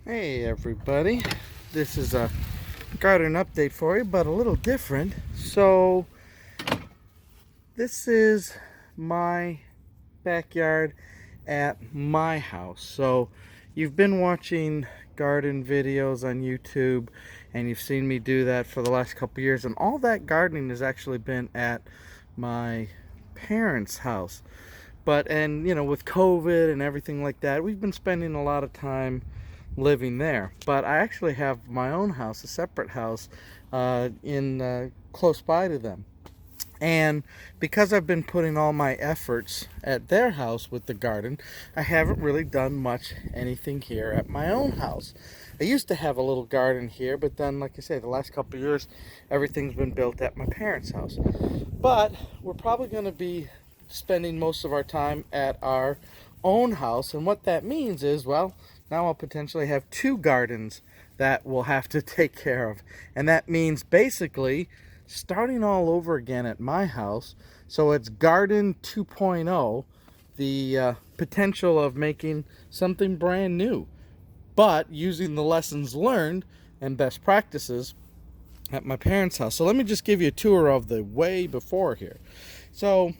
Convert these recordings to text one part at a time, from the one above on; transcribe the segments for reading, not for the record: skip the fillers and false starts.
Hey everybody, this is a garden update for you, but a little different. So this is my backyard at my house. So you've been watching garden videos on YouTube and you've seen me do that for the last couple years, and all that gardening has actually been at my parents' house. And with COVID and everything like that, we've been spending a lot of time living there. But I actually have my own house, a separate house, in close by to them. And because I've been putting all my efforts at their house with the garden, I haven't really done much anything here at my own house. I used to have a little garden here, but then, like I say, the last couple of years, everything's been built at my parents' house. But we're probably going to be spending most of our time at our own house, and what that means is, well, now I'll potentially have two gardens that we'll have to take care of. And that means basically starting all over again at my house. So it's Garden 2.0, the potential of making something brand new, but using the lessons learned and best practices at my parents' house. So let me just give you a tour of the way before here. So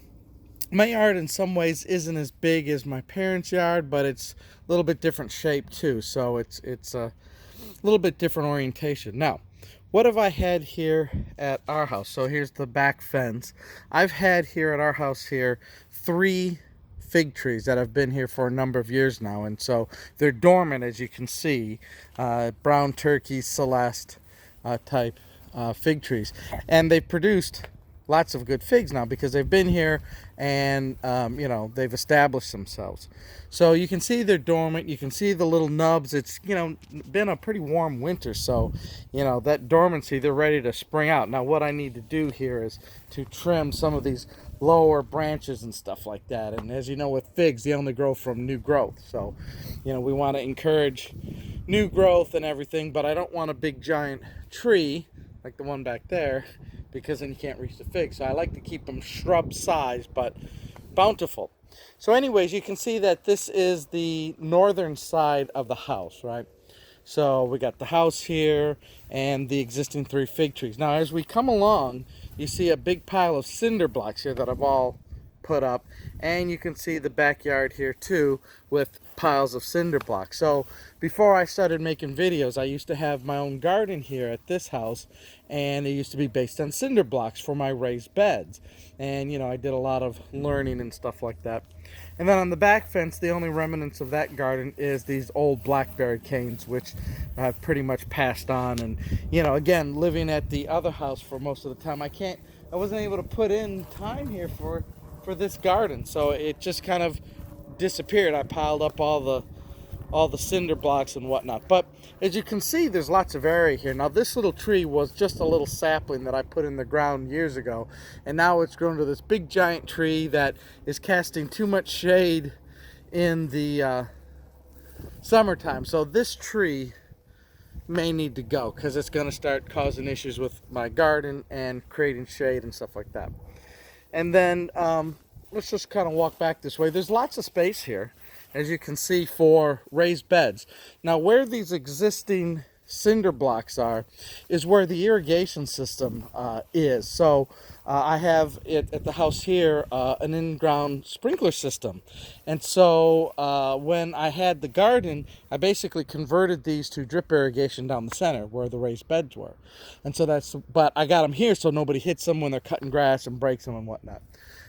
my yard in some ways isn't as big as my parents' yard, but it's a little bit different shape too. So it's a little bit different orientation. Now, what have I had here at our house? So here's the back fence. I've had here at our house here 3 fig trees that have been here for a number of years now, and so they're dormant, as you can see, brown turkey Celeste type fig trees, and they've produced lots of good figs now because they've been here and they've established themselves. So you can see they're dormant. You can see the little nubs. It's been a pretty warm winter, so that dormancy, they're ready to spring out. Now what I need to do here is to trim some of these lower branches and stuff like that, and as you know, with figs, they only grow from new growth. So we want to encourage new growth and everything, but I don't want a big giant tree like the one back there, because then you can't reach the figs. So I like to keep them shrub sized but bountiful. So anyways, you can see that this is the northern side of the house, right? So we got the house here and the existing 3 fig trees. Now as we come along, you see a big pile of cinder blocks here that I've all put up, and you can see the backyard here too with piles of cinder blocks. So before I started making videos, I used to have my own garden here at this house, and it used to be based on cinder blocks for my raised beds, and I did a lot of learning and stuff like that. And then on the back fence, the only remnants of that garden is these old blackberry canes, which I've pretty much passed on. And again, living at the other house for most of the time, I wasn't able to put in time here for this garden, so it just kind of disappeared. I piled up all the cinder blocks and whatnot. But as you can see, there's lots of area here. Now this little tree was just a little sapling that I put in the ground years ago, and now it's grown to this big giant tree that is casting too much shade in the summertime. So this tree may need to go because it's going to start causing issues with my garden and creating shade and stuff like that. And then let's just kind of walk back this way. There's lots of space here, as you can see, for raised beds. Now where these existing cinder blocks are is where the irrigation system is. So I have it at the house here, an in-ground sprinkler system. And so when I had the garden, I basically converted these to drip irrigation down the center where the raised beds were. And so but I got them here so nobody hits them when they're cutting grass and breaks them and whatnot.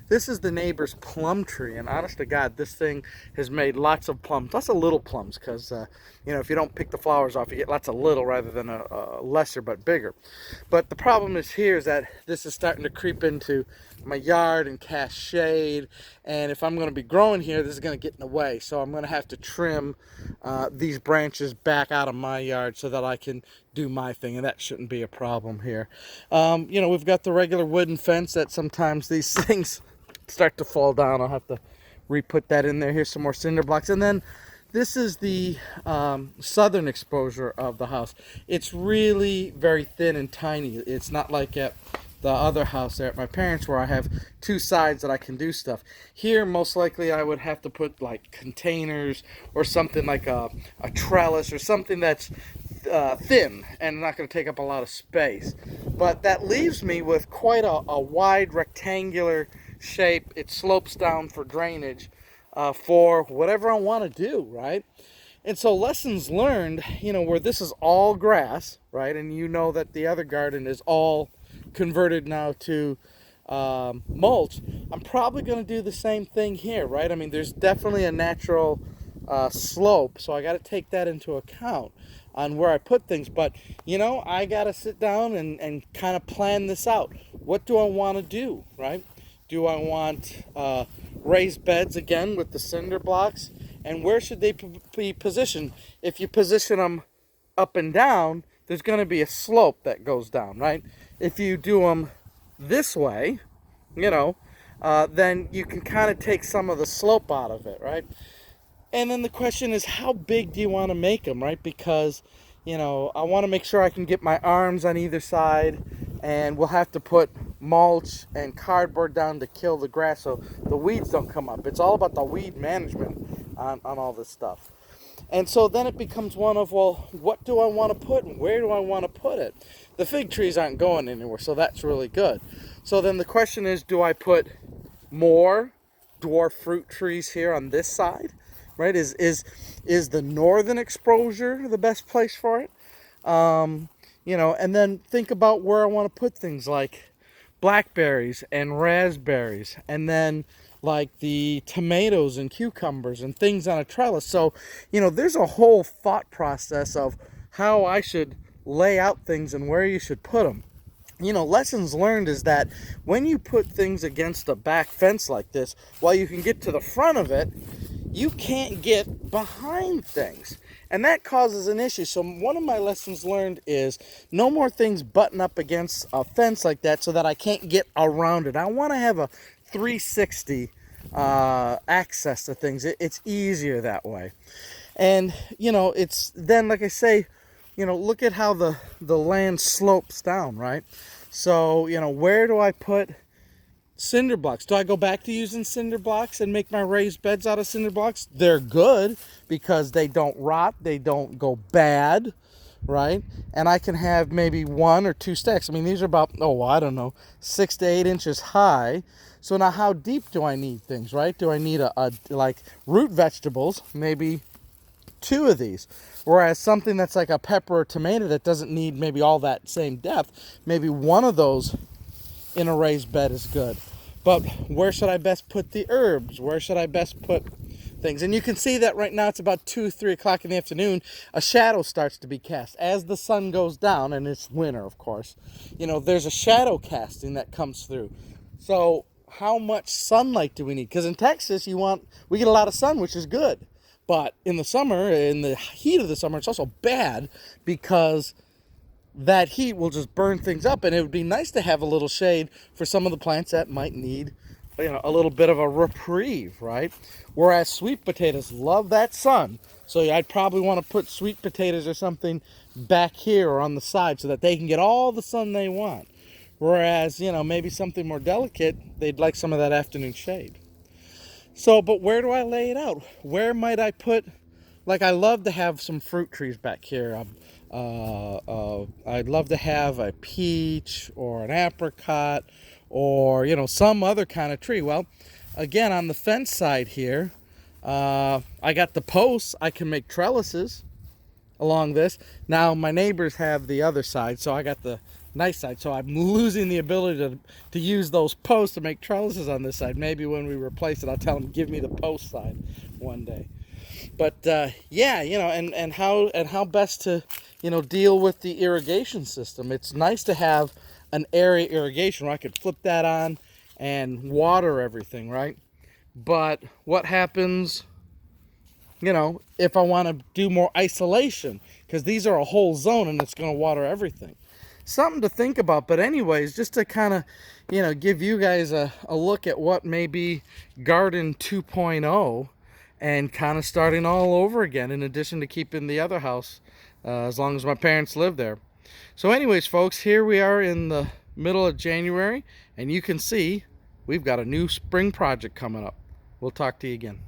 This is the neighbor's plum tree, and honest to God, this thing has made lots of plums, lots of little plums, because if you don't pick the flowers off, you get lots of little rather than a lesser but bigger. But the problem is here is that this is starting to creep into my yard and cast shade, and if I'm going to be growing here, this is going to get in the way. So I'm going to have to trim these branches back out of my yard so that I can do my thing, and that shouldn't be a problem here. We've got the regular wooden fence that sometimes these things start to fall down. I'll have to re-put that in there. Here's some more cinder blocks, and then this is the southern exposure of the house. It's really very thin and tiny. It's not like at the other house there at my parents', where I have two sides that I can do stuff. Here, most likely I would have to put like containers or something like a trellis or something that's thin and not going to take up a lot of space. But that leaves me with quite a wide rectangular shape. It slopes down for drainage for whatever I want to do, right? And so lessons learned, you know, where this is all grass, right? And you know that the other garden is all converted now to mulch. I'm probably going to do the same thing here, right? I mean, there's definitely a natural slope, so I got to take that into account on where I put things. But, you know, I got to sit down and kind of plan this out. What do I want to do, right? Do I want raised beds again with the cinder blocks? And where should they be positioned? If you position them up and down, there's going to be a slope that goes down, right? If you do them this way, you know, then you can kind of take some of the slope out of it, right? And then the question is, how big do you want to make them, right? Because, you know, I want to make sure I can get my arms on either side, and we'll have to put mulch and cardboard down to kill the grass so the weeds don't come up. It's all about the weed management on all this stuff. And so then it becomes one of, well, what do I want to put and where do I want to put it? The fig trees aren't going anywhere, so that's really good. So then the question is, do I put more dwarf fruit trees here on this side, right? Is the northern exposure the best place for it? You know, and then think about where I want to put things like blackberries and raspberries, and then like the tomatoes and cucumbers and things on a trellis. So, you know, there's a whole thought process of how I should lay out things and where you should put them. You know, lessons learned is that when you put things against a back fence like this, while you can get to the front of it, you can't get behind things. And that causes an issue. So one of my lessons learned is no more things button up against a fence like that so that I can't get around it. I want to have a 360 access to things. It's easier that way. And, you know, it's then, like I say, you know, look at how the land slopes down, right? So, you know, where do I put cinder blocks? Do I go back to using cinder blocks and make my raised beds out of cinder blocks? They're good because they don't rot, they don't go bad, right? And I can have maybe 1 or 2 stacks. I mean, these are about, oh, I don't know, 6 to 8 inches high. So now how deep do I need things, right? Do I need a like root vegetables, maybe 2 of these? Whereas something that's like a pepper or tomato that doesn't need maybe all that same depth, maybe 1 of those in a raised bed is good. But where should I best put the herbs? Where should I best put things? And you can see that right now it's about 2-3 o'clock in the afternoon. A shadow starts to be cast as the sun goes down, and it's winter, of course. You know, there's a shadow casting that comes through. So how much sunlight do we need? Because in Texas, we get a lot of sun, which is good. But in the summer, in the heat of the summer, it's also bad because that heat will just burn things up, and it would be nice to have a little shade for some of the plants that might need, you know, a little bit of a reprieve, right? Whereas sweet potatoes love that sun, so I'd probably want to put sweet potatoes or something back here or on the side so that they can get all the sun they want. Whereas, you know, maybe something more delicate, they'd like some of that afternoon shade. So, but where do I lay it out? Where might I put, like, I love to have some fruit trees back here. I'd love to have a peach or an apricot or, you know, some other kind of tree. Well, again, on the fence side here, I got the posts. I can make trellises along this. Now, my neighbors have the other side, so I got the nice side. So I'm losing the ability to use those posts to make trellises on this side. Maybe when we replace it, I'll tell them, give me the post side one day. But yeah, you know, and how best to, you know, deal with the irrigation system. It's nice to have an area irrigation where I could flip that on and water everything, right? But what happens, you know, if I want to do more isolation? Because these are a whole zone and it's going to water everything. Something to think about. But anyways, just to kind of, you know, give you guys a look at what may be Garden 2.0 and kind of starting all over again, in addition to keeping the other house as long as my parents live there. So anyways, folks, here we are in the middle of January, and you can see we've got a new spring project coming up. We'll talk to you again.